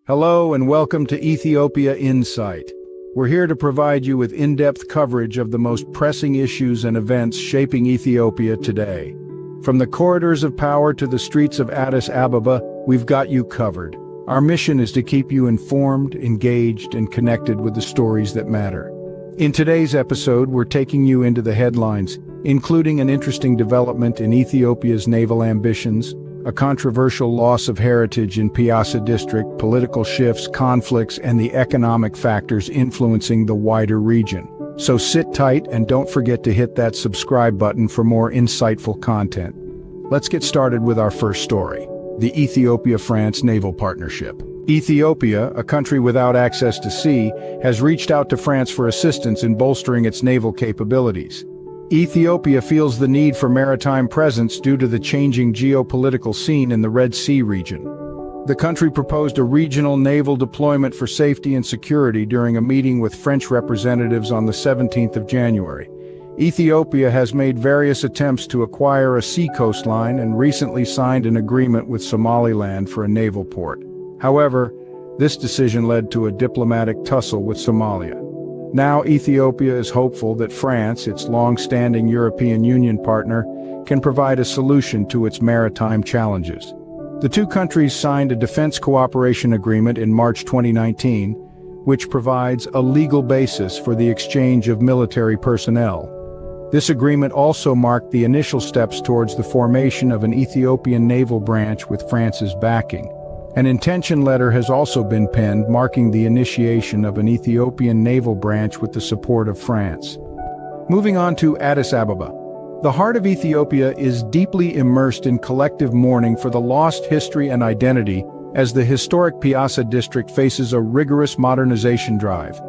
Hello and welcome to Ethiopia Insight. We're here to provide you with in-depth coverage of the most pressing issues and events shaping Ethiopia today. From the corridors of power to the streets of Addis Ababa, we've got you covered. Our mission is to keep you informed, engaged, and connected with the stories that matter. In today's episode, we're taking you into the headlines, including an interesting development in Ethiopia's naval ambitions, a controversial loss of heritage in Piassa district, political shifts, conflicts, and the economic factors influencing the wider region. So sit tight and don't forget to hit that subscribe button for more insightful content. Let's get started with our first story, the Ethiopia-France naval partnership. Ethiopia, a country without access to sea, has reached out to France for assistance in bolstering its naval capabilities. Ethiopia feels the need for maritime presence due to the changing geopolitical scene in the Red Sea region. The country proposed a regional naval deployment for safety and security during a meeting with French representatives on the 17th of January. Ethiopia has made various attempts to acquire a sea coastline and recently signed an agreement with Somaliland for a naval port. However, this decision led to a diplomatic tussle with Somalia. Now Ethiopia is hopeful that France, its long-standing European Union partner, can provide a solution to its maritime challenges. The two countries signed a defense cooperation agreement in March 2019, which provides a legal basis for the exchange of military personnel. This agreement also marked the initial steps towards the formation of an Ethiopian naval branch with France's backing. An intention letter has also been penned marking the initiation of an Ethiopian naval branch with the support of France. Moving on to Addis Ababa. The heart of Ethiopia is deeply immersed in collective mourning for the lost history and identity as the historic Piassa district faces a rigorous modernization drive.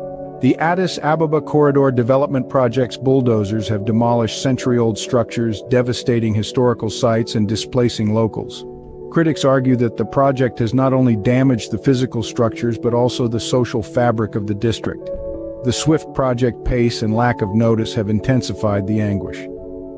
The Addis Ababa Corridor Development Project's bulldozers have demolished century-old structures, devastating historical sites and displacing locals. Critics argue that the project has not only damaged the physical structures but also the social fabric of the district. The swift project pace and lack of notice have intensified the anguish.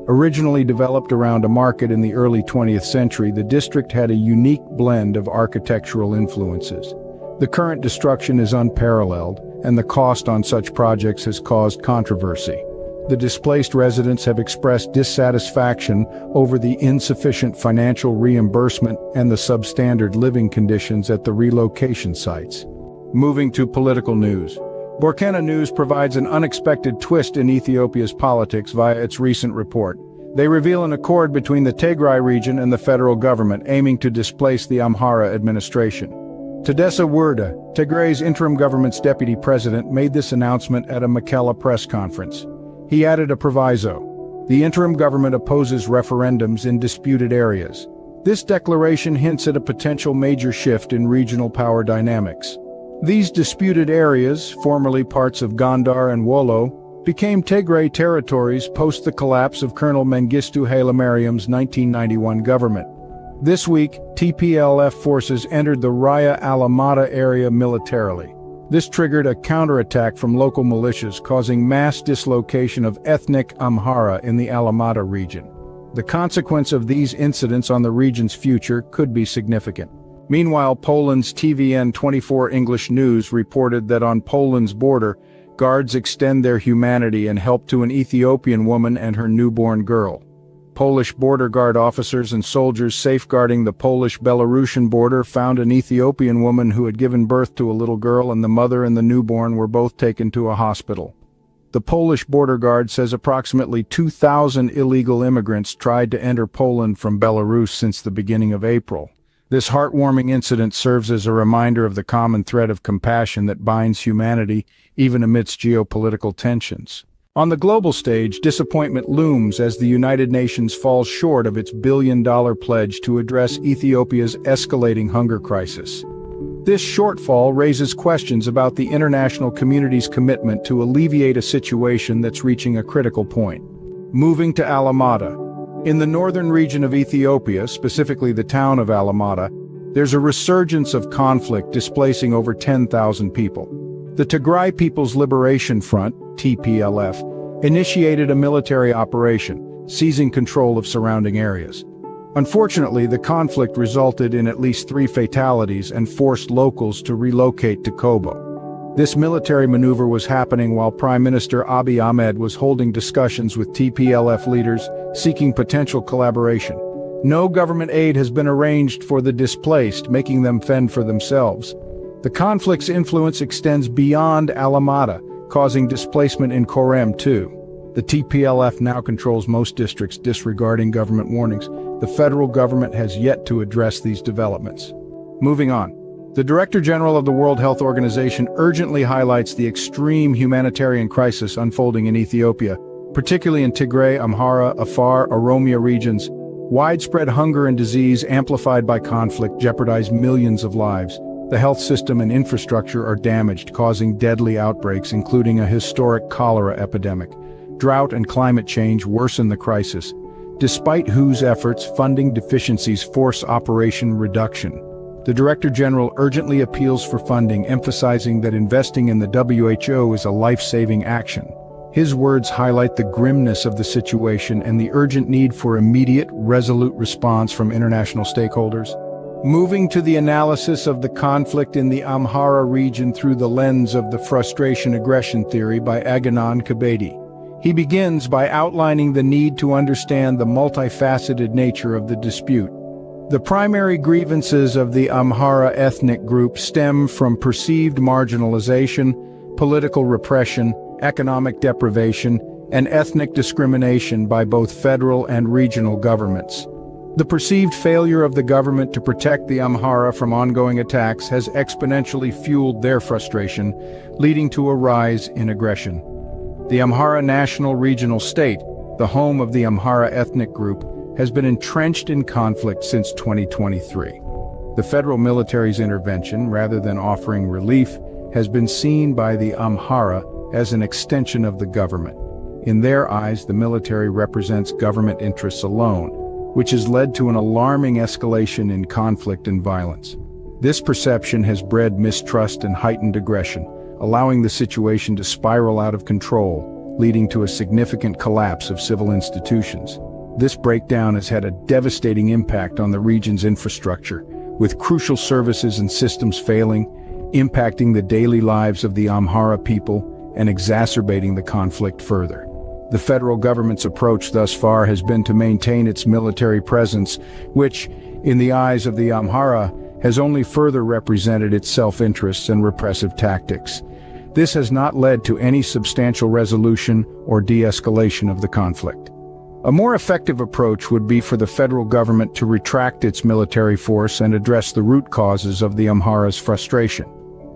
Originally developed around a market in the early 20th century, the district had a unique blend of architectural influences. The current destruction is unparalleled, and the cost on such projects has caused controversy. The displaced residents have expressed dissatisfaction over the insufficient financial reimbursement and the substandard living conditions at the relocation sites. Moving to political news. Burkina News provides an unexpected twist in Ethiopia's politics via its recent report. They reveal an accord between the Tigray region and the federal government aiming to displace the Amhara administration. Tadessa Wurda, Tigray's interim government's deputy president, made this announcement at a Mekelle press conference. He added a proviso. The interim government opposes referendums in disputed areas. This declaration hints at a potential major shift in regional power dynamics. These disputed areas, formerly parts of Gondar and Wollo, became Tigray territories post the collapse of Colonel Mengistu Haile Mariam's 1991 government. This week, TPLF forces entered the Raya Alamata area militarily. This triggered a counterattack from local militias, causing mass dislocation of ethnic Amhara in the Alamata region. The consequence of these incidents on the region's future could be significant. Meanwhile, Poland's TVN24 English News reported that on Poland's border, guards extend their humanity and help to an Ethiopian woman and her newborn girl. Polish border guard officers and soldiers safeguarding the Polish-Belarusian border found an Ethiopian woman who had given birth to a little girl, and the mother and the newborn were both taken to a hospital. The Polish border guard says approximately 2,000 illegal immigrants tried to enter Poland from Belarus since the beginning of April. This heartwarming incident serves as a reminder of the common thread of compassion that binds humanity even amidst geopolitical tensions. On the global stage, disappointment looms as the United Nations falls short of its billion-dollar pledge to address Ethiopia's escalating hunger crisis. This shortfall raises questions about the international community's commitment to alleviate a situation that's reaching a critical point. Moving to Alamata. In the northern region of Ethiopia, specifically the town of Alamata, there's a resurgence of conflict displacing over 10,000 people. The Tigray People's Liberation Front, TPLF, initiated a military operation, seizing control of surrounding areas. Unfortunately, the conflict resulted in at least 3 fatalities and forced locals to relocate to Kobo. This military maneuver was happening while Prime Minister Abiy Ahmed was holding discussions with TPLF leaders seeking potential collaboration. No government aid has been arranged for the displaced, making them fend for themselves. The conflict's influence extends beyond Alamata, causing displacement in Korem too. The TPLF now controls most districts, disregarding government warnings. The federal government has yet to address these developments. Moving on. The Director General of the World Health Organization urgently highlights the extreme humanitarian crisis unfolding in Ethiopia, particularly in Tigray, Amhara, Afar, Oromia regions. Widespread hunger and disease amplified by conflict jeopardize millions of lives. The health system and infrastructure are damaged, causing deadly outbreaks, including a historic cholera epidemic. Drought and climate change worsen the crisis. Despite WHO's efforts, funding deficiencies force operation reduction. The Director General urgently appeals for funding, emphasizing that investing in the WHO is a life-saving action. His words highlight the grimness of the situation and the urgent need for immediate, resolute response from international stakeholders. Moving to the analysis of the conflict in the Amhara region through the lens of the frustration-aggression theory by Aganan Kabedi. He begins by outlining the need to understand the multifaceted nature of the dispute. The primary grievances of the Amhara ethnic group stem from perceived marginalization, political repression, economic deprivation, and ethnic discrimination by both federal and regional governments. The perceived failure of the government to protect the Amhara from ongoing attacks has exponentially fueled their frustration, leading to a rise in aggression. The Amhara National Regional State, the home of the Amhara ethnic group, has been entrenched in conflict since 2023. The federal military's intervention, rather than offering relief, has been seen by the Amhara as an extension of the government. In their eyes, the military represents government interests alone, which has led to an alarming escalation in conflict and violence. This perception has bred mistrust and heightened aggression, allowing the situation to spiral out of control, leading to a significant collapse of civil institutions. This breakdown has had a devastating impact on the region's infrastructure, with crucial services and systems failing, impacting the daily lives of the Amhara people and exacerbating the conflict further. The federal government's approach thus far has been to maintain its military presence, which, in the eyes of the Amhara, has only further represented its self-interests and repressive tactics. This has not led to any substantial resolution or de-escalation of the conflict. A more effective approach would be for the federal government to retract its military force and address the root causes of the Amhara's frustration.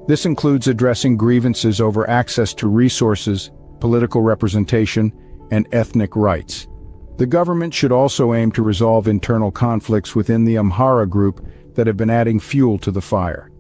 This includes addressing grievances over access to resources, political representation, and ethnic rights. The government should also aim to resolve internal conflicts within the Amhara group that have been adding fuel to the fire.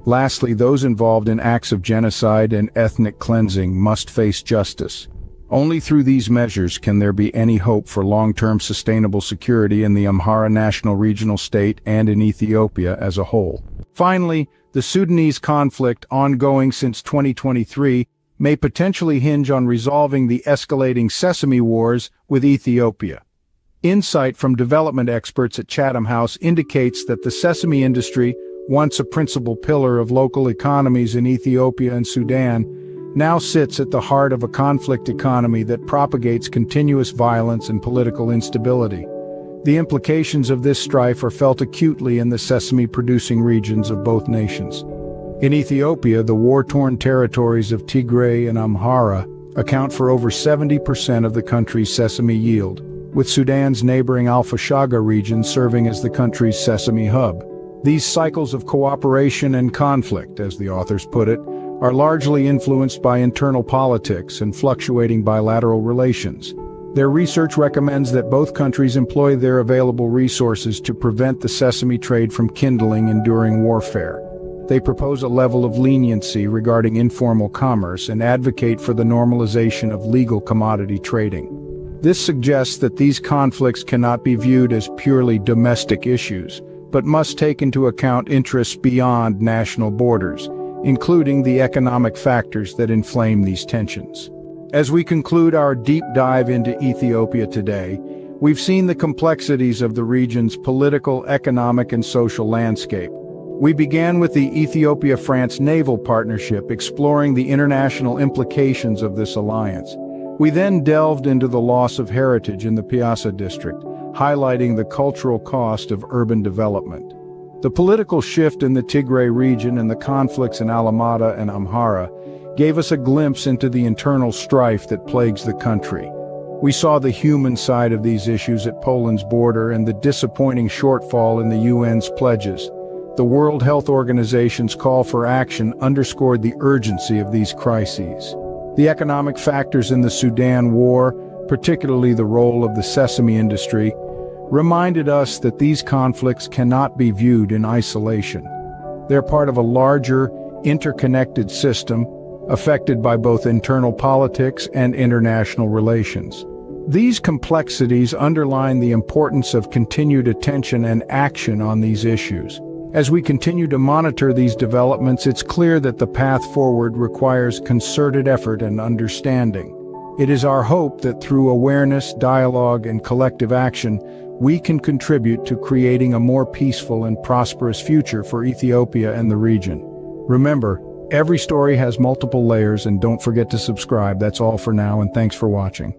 Lastly, those involved in acts of genocide and ethnic cleansing must face justice. Only through these measures can there be any hope for long-term sustainable security in the Amhara National Regional State and in Ethiopia as a whole. Finally, the Sudanese conflict, ongoing since 2023, may potentially hinge on resolving the escalating sesame wars with Ethiopia. Insight from development experts at Chatham House indicates that the sesame industry, once a principal pillar of local economies in Ethiopia and Sudan, now sits at the heart of a conflict economy that propagates continuous violence and political instability. The implications of this strife are felt acutely in the sesame-producing regions of both nations. In Ethiopia, the war-torn territories of Tigray and Amhara account for over 70% of the country's sesame yield, with Sudan's neighboring Al-Fashaga region serving as the country's sesame hub. These cycles of cooperation and conflict, as the authors put it, are largely influenced by internal politics and fluctuating bilateral relations. Their research recommends that both countries employ their available resources to prevent the sesame trade from kindling enduring warfare. They propose a level of leniency regarding informal commerce and advocate for the normalization of legal commodity trading. This suggests that these conflicts cannot be viewed as purely domestic issues, but must take into account interests beyond national borders, including the economic factors that inflame these tensions. As we conclude our deep dive into Ethiopia today, We've seen the complexities of the region's political, economic, and social landscape. We began with the Ethiopia-France naval partnership, exploring the international implications of this alliance. We then delved into the loss of heritage in the Piassa district, highlighting the cultural cost of urban development. The political shift in the Tigray region and the conflicts in Alamata and Amhara gave us a glimpse into the internal strife that plagues the country. We saw the human side of these issues at Poland's border and the disappointing shortfall in the UN's pledges. The World Health Organization's call for action underscored the urgency of these crises. The economic factors in the Sudan war, particularly the role of the sesame industry, reminded us that these conflicts cannot be viewed in isolation. They're part of a larger, interconnected system, affected by both internal politics and international relations. These complexities underline the importance of continued attention and action on these issues. As we continue to monitor these developments, it's clear that the path forward requires concerted effort and understanding. It is our hope that through awareness, dialogue, and collective action, we can contribute to creating a more peaceful and prosperous future for Ethiopia and the region. Remember, every story has multiple layers, and don't forget to subscribe. That's all for now, and thanks for watching.